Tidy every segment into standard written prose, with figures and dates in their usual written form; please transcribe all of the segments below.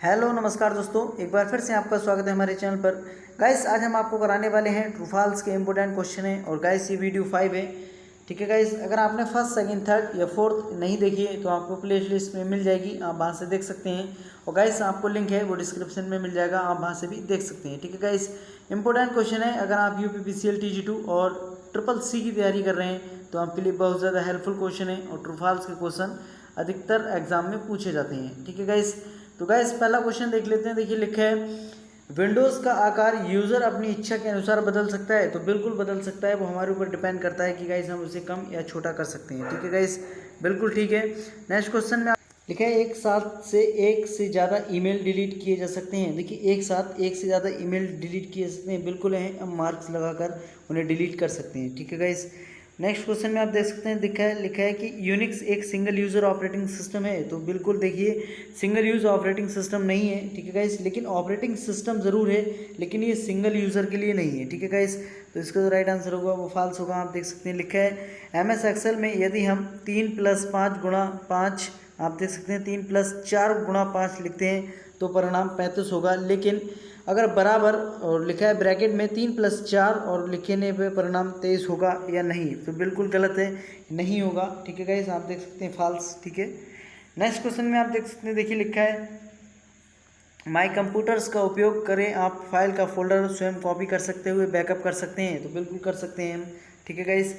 Hello नमस्कार दोस्तों, एक बार फिर से आपका स्वागत है हमारे चैनल पर। गाइस आज हम आपको कराने वाले हैं ट्रू फॉल्स के इंपॉर्टेंट क्वेश्चन हैं और गाइस ये वीडियो 5 है। ठीक है गाइस, अगर आपने फर्स्ट सेकंड थर्ड या फोर्थ नहीं देखी है तो आपको प्ले लिस्ट में मिल जाएगी, आप वहाँ से देख सकते हैं। और गाइस आपको लिंक है वो डिस्क्रिप्शन में मिल जाएगा, आप वहाँ से भी देख सकते हैं। ठीक है गाइस, इंपॉर्टेंट क्वेश्चन है। अगर आप UPPCL TG2 और CCC की तैयारी कर रहे हैं तो आपके लिए बहुत ज़्यादा हेल्पफुल क्वेश्चन है और ट्रू फॉल्स के क्वेश्चन अधिकतर एग्जाम में पूछे जाते हैं। ठीक है गाइस, तो गाइस पहला क्वेश्चन देख लेते हैं। देखिए लिखा है विंडोज़ का आकार यूज़र अपनी इच्छा के अनुसार बदल सकता है। तो बिल्कुल बदल सकता है, वो हमारे ऊपर डिपेंड करता है कि गाइस हम उसे कम या छोटा कर सकते हैं। ठीक है गाइस, बिल्कुल ठीक है। नेक्स्ट क्वेश्चन में लिखा है एक से ज़्यादा ईमेल डिलीट किए जा सकते हैं। देखिए एक साथ एक से ज़्यादा ईमेल डिलीट किए जा सकते हैं, बिल्कुल है, हम मार्क्स लगाकर उन्हें डिलीट कर सकते हैं। ठीक है गाइस, नेक्स्ट क्वेश्चन में आप देख सकते हैं लिखा है कि यूनिक्स एक सिंगल यूज़र ऑपरेटिंग सिस्टम है। तो बिल्कुल देखिए सिंगल यूज़ ऑपरेटिंग सिस्टम नहीं है। ठीक है गाइस, लेकिन ऑपरेटिंग सिस्टम ज़रूर है, लेकिन ये सिंगल यूज़र के लिए नहीं है। ठीक है गाइस, तो इसका जो राइट आंसर होगा वो फॉल्स होगा। आप देख सकते हैं लिखा है MS एक्सेल में यदि हम 3 + 5 गुणा 5, आप देख सकते हैं 3 + 4 गुणा 5 लिखते हैं तो परिणाम 35 होगा। लेकिन अगर बराबर और लिखा है ब्रैकेट में 3 + 4 और लिखने पे परिणाम 23 होगा या नहीं, तो बिल्कुल गलत है, नहीं होगा। ठीक है गाइस, आप देख सकते हैं फॉल्स। ठीक है, नेक्स्ट क्वेश्चन में आप देख सकते हैं, देखिए लिखा है माई कंप्यूटर्स का उपयोग करें आप फाइल का फोल्डर स्वयं कॉपी कर सकते हुए बैकअप कर सकते हैं। तो बिल्कुल कर सकते हैं हम। ठीक है गाइस,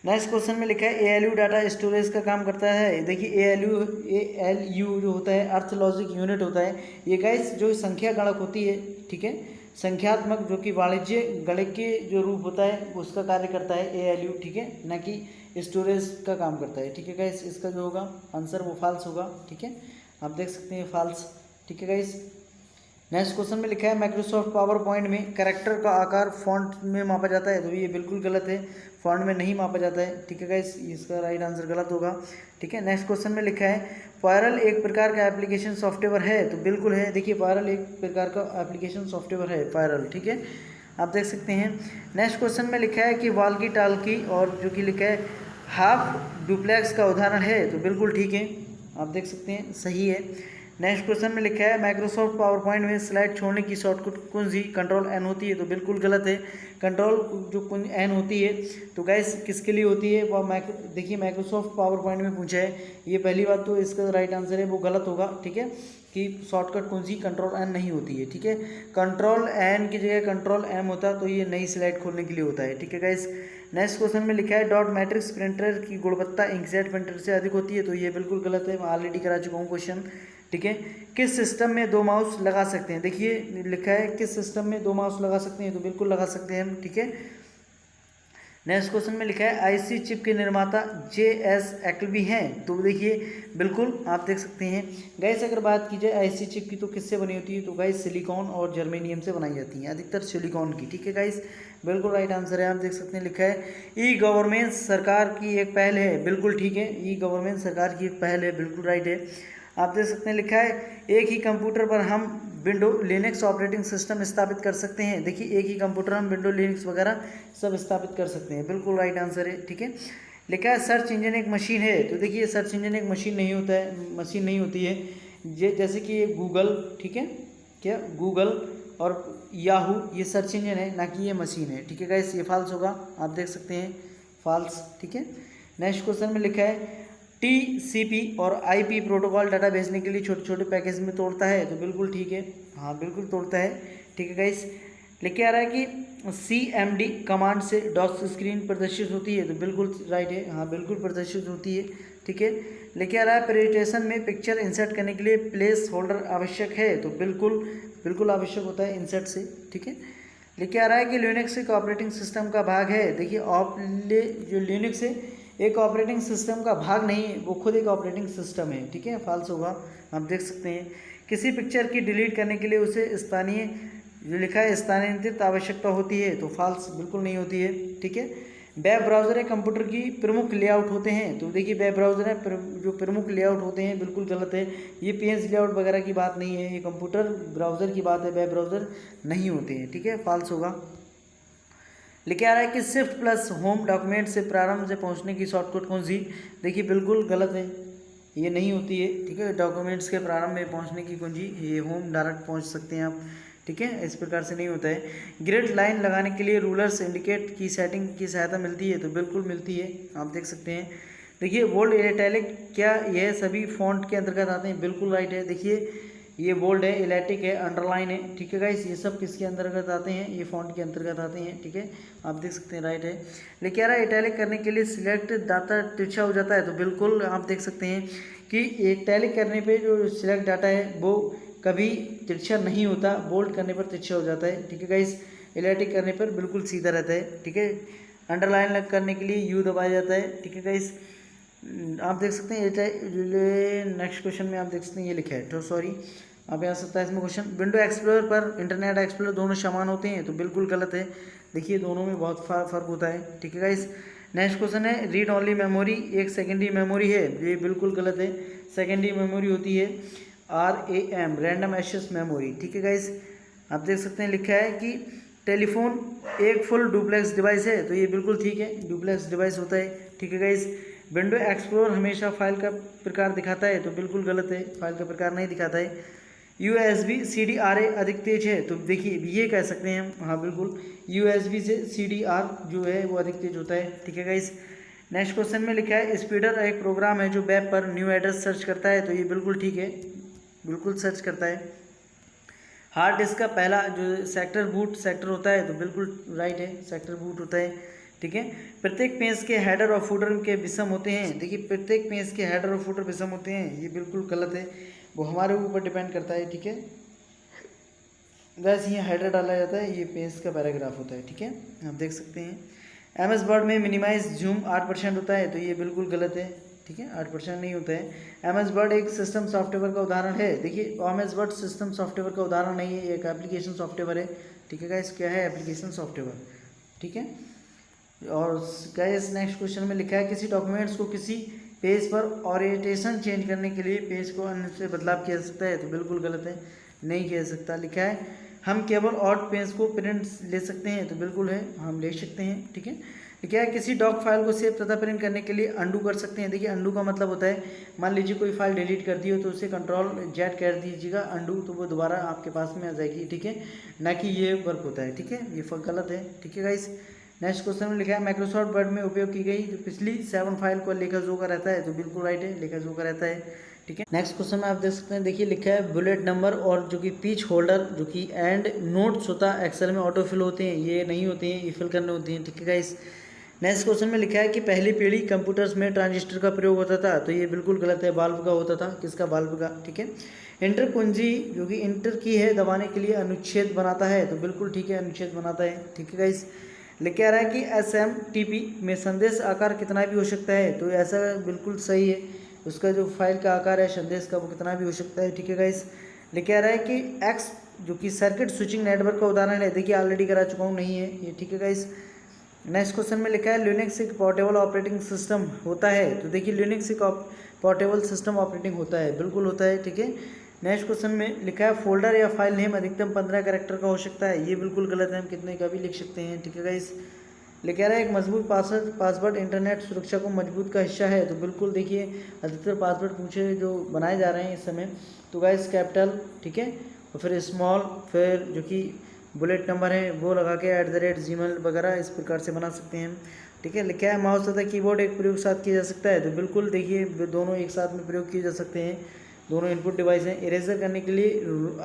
नेक्स्ट क्वेश्चन में लिखा है ALU डाटा स्टोरेज का काम करता है। देखिए ALU जो होता है अर्थ लॉजिक यूनिट होता है। ये गाइस जो संख्या गणक होती है, ठीक है, संख्यात्मक जो कि वाणिज्य गणक के जो रूप होता है उसका कार्य करता है ALU। ठीक है, ना कि स्टोरेज का काम करता है। ठीक है गाइस, इसका जो होगा आंसर वो फॉल्स होगा। ठीक है, आप देख सकते हैं फॉल्स। ठीक है गाइस, नेक्स्ट क्वेश्चन में लिखा है माइक्रोसॉफ्ट पावर पॉइंट में कैरेक्टर का आकार फॉन्ट में मापा जाता है। तो ये बिल्कुल गलत है, फॉन्ट में नहीं मापा जाता है। ठीक है गाइस, इसका राइट आंसर गलत होगा। ठीक है, नेक्स्ट क्वेश्चन में लिखा है पायरल एक प्रकार का एप्लीकेशन सॉफ्टवेयर है। तो बिल्कुल है, देखिए पायरल एक प्रकार का एप्लीकेशन सॉफ्टवेयर है पायरल। ठीक है, आप देख सकते हैं। नेक्स्ट क्वेश्चन में लिखा है कि वाल्की टाल्की और जो कि लिखा है हाफ डुप्लेक्स का उदाहरण है। तो बिल्कुल ठीक है, आप देख सकते हैं सही है। नेक्स्ट क्वेश्चन में लिखा है माइक्रोसॉफ्ट पावर पॉइंट में स्लाइड छोड़ने की शॉर्टकट कुंजी Ctrl+N होती है। तो बिल्कुल गलत है, कंट्रोल जो N होती है तो गाइस किसके लिए होती है वो देखिए माइक्रोसॉफ्ट पावर पॉइंट में पूछा है। ये पहली बात तो इसका राइट आंसर है वो गलत होगा। ठीक है, कि शॉर्टकट कुंजी Ctrl+N नहीं होती है। ठीक है, Ctrl+N की जगह Ctrl+M होता तो ये नई स्लाइड खोलने के लिए होता है। ठीक है गाइस, नेक्स्ट क्वेश्चन में लिखा है डॉट मैट्रिक्स प्रिंटर की गुणवत्ता इंकजेट प्रिंटर से अधिक होती है। तो ये बिल्कुल गलत है, मैं ऑलरेडी करा चुका हूँ क्वेश्चन। ठीक है, किस सिस्टम में 2 माउस लगा सकते हैं। देखिए लिखा है किस सिस्टम में 2 माउस लगा सकते हैं। तो बिल्कुल लगा सकते हैं हम। ठीक है, नेक्स्ट क्वेश्चन में लिखा है IC चिप के निर्माता JS एक्लबी हैं। तो देखिए बिल्कुल आप देख सकते हैं। गैस अगर बात की जाए IC चिप की तो किससे बनी होती है, तो गाइस सिलिकॉन और जर्मेनियम से बनाई जाती हैं, अधिकतर सिलिकॉन की। ठीक है गाइस, बिल्कुल राइट आंसर है, आप देख सकते हैं। लिखा है E-गवर्नेंस सरकार की एक पहल है। बिल्कुल ठीक है, E-गवर्नेंस सरकार की एक पहल है, बिल्कुल राइट है। आप देख सकते हैं लिखा है एक ही कंप्यूटर पर हम विंडो लिनक्स ऑपरेटिंग सिस्टम स्थापित कर सकते हैं। देखिए एक ही कंप्यूटर हम विंडो लिनक्स वगैरह सब स्थापित कर सकते हैं, बिल्कुल राइट आंसर है। ठीक है, लिखा है सर्च इंजन एक मशीन है। तो देखिए सर्च इंजन एक मशीन नहीं होता है, मशीन नहीं होती है। जैसे कि ये गूगल, ठीक है, क्या गूगल और याहू ये सर्च इंजन है, ना कि ये मशीन है। ठीक है गाइस, ये फॉल्स होगा, आप देख सकते हैं फॉल्स। ठीक है, नेक्स्ट क्वेश्चन में लिखा है TCP और IP प्रोटोकॉल डाटा भेजने के लिए छोटे छोटे पैकेज में तोड़ता है। तो बिल्कुल ठीक है, हाँ बिल्कुल तोड़ता है। ठीक है गाइस, लिखे आ रहा है कि CMD कमांड से डॉस स्क्रीन प्रदर्शित होती है। तो बिल्कुल राइट है, हाँ बिल्कुल प्रदर्शित होती है। ठीक है, लिखे आ रहा है प्रेजेंटेशन में पिक्चर इंसर्ट करने के लिए प्लेस होल्डर आवश्यक है। तो बिल्कुल बिल्कुल आवश्यक होता है इंसर्ट से। ठीक है, लिखे आ रहा है कि लिनक्स एक ऑपरेटिंग सिस्टम का भाग है। देखिए जो लिनक्स है एक ऑपरेटिंग सिस्टम का भाग नहीं है, वो खुद एक ऑपरेटिंग सिस्टम है। ठीक है, फॉल्स होगा, आप देख सकते हैं। किसी पिक्चर की डिलीट करने के लिए उसे स्थानीय जो लिखा है स्थानांतरित आवश्यकता होती है। तो फॉल्स बिल्कुल नहीं होती है। ठीक है, वेब ब्राउज़र है कंप्यूटर की प्रमुख लेआउट होते हैं। तो देखिए वेब ब्राउज़र है जो प्रमुख लेआउट होते हैं, बिल्कुल गलत है। ये पेज लेआउट वगैरह की बात नहीं है, ये कंप्यूटर ब्राउज़र की बात है, वेब ब्राउज़र नहीं होते हैं। ठीक है, फॉल्स होगा। लिखा आ रहा है कि Shift+ होम डॉक्यूमेंट से प्रारंभ से पहुंचने की शॉर्टकट कौन सी। देखिए बिल्कुल गलत है, ये नहीं होती है, ठीक है। डॉक्यूमेंट्स के प्रारंभ में पहुंचने की कुंजी, ये होम डायरेक्ट पहुंच सकते हैं आप, ठीक है। इस प्रकार से नहीं होता है। ग्रिड लाइन लगाने के लिए रूलर्स इंडिकेट की सेटिंग की सहायता मिलती है, तो बिल्कुल मिलती है, आप देख सकते हैं। देखिए बोल्ड इटैलिक, क्या यह सभी फॉन्ट के अंतर्गत आते हैं? बिल्कुल राइट है। देखिए ये बोल्ड है, इटैलिक है, अंडरलाइन है, ठीक है गाइस, ये सब किसके अंतर्गत आते हैं? ये फॉन्ट के अंतर्गत आते हैं, ठीक है, आप देख सकते हैं, राइट है। लेकिन कह रहा है इटैलिक करने के लिए सिलेक्ट डाटा तिरछा हो जाता है, तो बिल्कुल आप देख सकते हैं कि इटैलिक करने पे जो सिलेक्ट डाटा है वो कभी तिरछा नहीं होता, बोल्ड करने पर तिरछा हो जाता है, ठीक है गाइस। इटैलिक करने पर बिल्कुल सीधा रहता है, ठीक है। अंडरलाइन करने के लिए यू दबाया जाता है, ठीक है गाइस, आप देख सकते हैं। नेक्स्ट क्वेश्चन में आप देख सकते हैं ये लिखा है, तो सॉरी, आप यहाँ 27 में क्वेश्चन, विंडो एक्सप्लोरर पर इंटरनेट एक्सप्लोरर दोनों समान होते हैं, तो बिल्कुल गलत है। देखिए दोनों में बहुत फ़र्क होता है, ठीक है गाइस। नेक्स्ट क्वेश्चन है रीड ओनली मेमोरी एक सेकेंडरी मेमोरी है, ये बिल्कुल गलत है। सेकेंडरी मेमोरी होती है RAM रैंडम एक्सेस मेमोरी, ठीक है गाइस, आप देख सकते हैं। लिखा है कि टेलीफोन एक फुल डुप्लेक्स डिवाइस है, तो ये बिल्कुल ठीक है, डुप्लेक्स डिवाइस होता है, ठीक है गाइस। विंडो एक्सप्लोरर हमेशा फाइल का प्रकार दिखाता है, तो बिल्कुल गलत है, फाइल का प्रकार नहीं दिखाता है। USB CDRA अधिक तेज है, तो देखिए ये कह सकते हैं हम, हाँ बिल्कुल, USB से CDR जो है वो अधिक तेज होता है, ठीक है गाइस। नेक्स्ट क्वेश्चन में लिखा है स्पीडर एक प्रोग्राम है जो वेब पर न्यू एड्रेस सर्च करता है, तो ये बिल्कुल ठीक है, बिल्कुल सर्च करता है। हार्ड डिस्क का पहला जो सेक्टर बूट सेक्टर होता है, तो बिल्कुल राइट है, सेक्टर बूट होता है, ठीक है। प्रत्येक पेज के हेडर और फुटर के विषम होते हैं, देखिए प्रत्येक पेज के हेडर और फुटर विषम होते हैं, ये बिल्कुल गलत है, वो हमारे ऊपर डिपेंड करता है, ठीक है। वैसे ये हेडर डाला जाता है, ये पेज का पैराग्राफ होता है, ठीक है, आप देख सकते हैं। MS वर्ड में मिनिमाइज जूम 8% होता है, तो ये बिल्कुल गलत है, ठीक है, 8% नहीं होता है। MS वर्ड एक सिस्टम सॉफ्टवेयर का उदाहरण है, देखिए MS वर्ड सिस्टम सॉफ्टवेयर का उदाहरण नहीं है, एक एप्लीकेशन सॉफ्टवेयर है, ठीक है गाइस, क्या है? एप्लीकेशन सॉफ्टवेयर, ठीक है। और गाइस नेक्स्ट क्वेश्चन में लिखा है किसी डॉक्यूमेंट्स को किसी पेज पर ओरिएंटेशन चेंज करने के लिए पेज को अन्य से बदलाव किया जा सकता है, तो बिल्कुल गलत है, नहीं किया जा सकता। लिखा है हम केवल और पेज को प्रिंट ले सकते हैं, तो बिल्कुल है, हम ले सकते हैं, ठीक है। लिखा है किसी डॉक फाइल को सेव तथा प्रिंट करने के लिए अंडू कर सकते हैं, देखिए अंडू का मतलब होता है, मान लीजिए कोई फाइल डिलीट कर दी हो तो उसे Ctrl+Z कर दीजिएगा अंडू, तो वो दोबारा आपके पास में आ जाएगी, ठीक है, ना कि ये वर्क होता है, ठीक है, ये गलत है, ठीक है गाइस। नेक्स्ट क्वेश्चन में लिखा है माइक्रोसॉफ्ट वर्ड में उपयोग की गई जो पिछली 7 फाइल को लेखा जोखा रहता है, तो बिल्कुल राइट है, लेखा जोखा रहता है, ठीक है। नेक्स्ट क्वेश्चन में आप देख सकते हैं, देखिए लिखा है बुलेट नंबर और जो कि पीच होल्डर जो कि एंड नोट्स होता है एक्सेल में ऑटो फिल होते हैं, ये नहीं होते हैं, ये फिल करने होते हैं, ठीक है गाइस। नेक्स्ट क्वेश्चन में लिखा है कि पहली पीढ़ी कंप्यूटर्स में ट्रांजिस्टर का प्रयोग होता था, तो ये बिल्कुल गलत है, बाल्ब का होता था, किसका? बाल्ब का, ठीक है। इंटर कुंजी जो कि इंटर की है दबाने के लिए अनुच्छेद बनाता है, तो बिल्कुल ठीक है, अनुच्छेद बनाता है, ठीक है गाइस। लिख आ रहा है कि SMTP में संदेश आकार कितना भी हो सकता है, तो ऐसा बिल्कुल सही है, उसका जो फाइल का आकार है संदेश का वो कितना भी हो सकता है, ठीक है गाइस। लिख आ रहा है कि X जो कि सर्किट स्विचिंग नेटवर्क का उदाहरण है, देखिए ऑलरेडी करा चुका हूँ, नहीं है ये, ठीक है गाइस। नेक्स्ट क्वेश्चन में लिखा है लिनक्स एक पोर्टेबल ऑपरेटिंग सिस्टम होता है, तो देखिए लिनक्स एक पोर्टेबल सिस्टम ऑपरेटिंग होता है, बिल्कुल होता है, ठीक है। नेक्स्ट क्वेश्चन में लिखा है फोल्डर या फाइल नेम अधिकतम 15 कैरेक्टर का हो सकता है, ये बिल्कुल गलत है, हम कितने का भी लिख सकते हैं, ठीक है गाइस। लिखा रहा है एक मजबूत पासवर्ड इंटरनेट सुरक्षा को मजबूत का हिस्सा है, तो बिल्कुल देखिए अधिकतर पासवर्ड पूछे जो बनाए जा रहे हैं इस समय, तो गाइस कैपिटल, ठीक है, और फिर स्मॉल, फिर जो कि बुलेट नंबर है वो लगा के @gmail वगैरह इस प्रकार से बना सकते हैं, ठीक है। लिखा है माउस तथा कीबोर्ड एक प्रयोग साथ किया जा सकता है, तो बिल्कुल देखिए दोनों एक साथ में प्रयोग किए जा सकते हैं, दोनों इनपुट डिवाइस हैं। इरेजर करने के लिए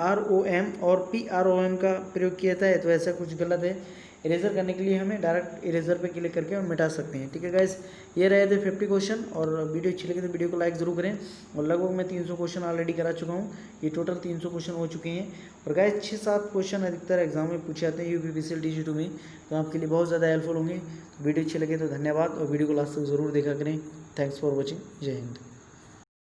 ROM और PROM का प्रयोग किया जाता है, तो ऐसा कुछ गलत है, इरेजर करने के लिए हमें डायरेक्ट इरेजर पे क्लिक करके और मिटा सकते हैं, ठीक है गाइस। ये रहे थे 50 क्वेश्चन, और वीडियो अच्छी लगी तो वीडियो को लाइक ज़रूर करें, और लगभग मैं 300 क्वेश्चन ऑलरेडी करा चुका हूँ, ये टोटल 300 क्वेश्चन हो चुके हैं, और गाइस 6-7 क्वेश्चन अधिकतर एग्जाम में पूछे जाते हैं UPPCL TG2 में, तो आपके लिए बहुत ज़्यादा हेल्पफुल होंगे। वीडियो अच्छी लगे तो धन्यवाद, और वीडियो को लास्ट तक ज़रूर देखा करें। थैंक्स फॉर वॉचिंग, जय हिंद।